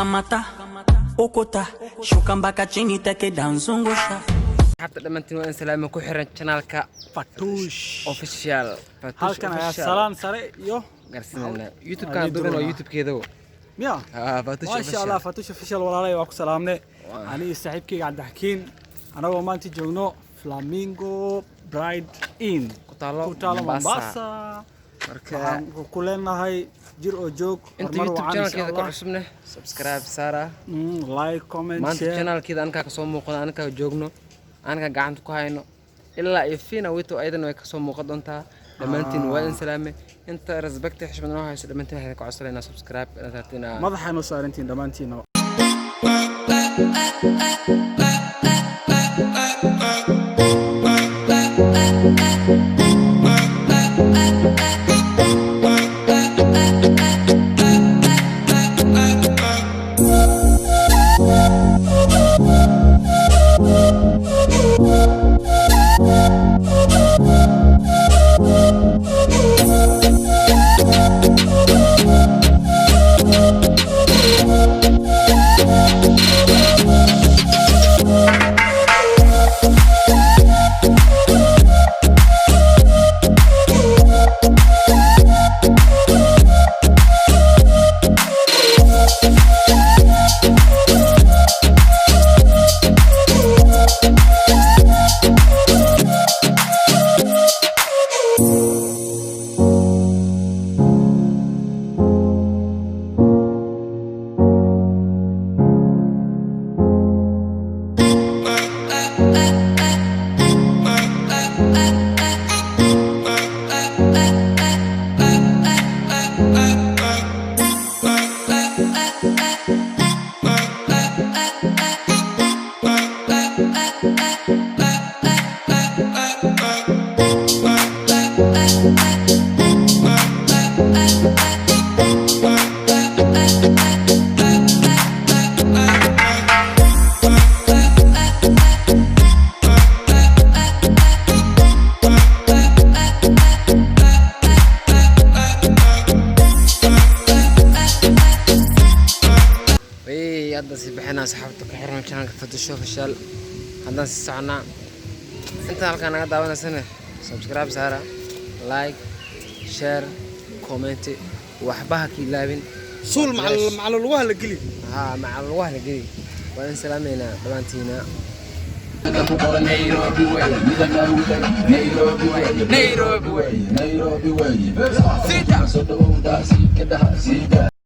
Kamata, okota, shuka mpaka chini take danzungusha. حتى لما انتوا انسلام ku xiran channelka Fatush official halkan ayaa salaan sare iyo garsinayna youtube kan dugan oo youtube keedo miya Fatush ma sha Allah Fatush official walaalay waa ku salaamnay ani saaxiibkayga Cabdixakiin anagoo maanta joogno Flamingo Bride Inn ku taalo Mombasa marka ku leenahay jir oo joog inta youtube channelkeeda ku cusubna subscribe saara like comment maanta channelkeeda anka ka soo muuqda anka joogno anka gacanta ku hayno ilaa ifina wito aydan way ka soo muuqad doontaa dhamaantiin waa in salaame inta respect xishmad noo hayso dhamaantiin waxay ku codsanayna subscribe inaad madaxaynu saarantiin dhamaantiin هذا سبحنا صحابتك حرنا كان فتشوا فشل هذا سعنا انت halkan naga daawanaysan subscribe saara like share comment waxbaha kilaabin suul macal lugaha la geli macal lugaha la geli waan salaameena dhawaantiina Nairobi way Sida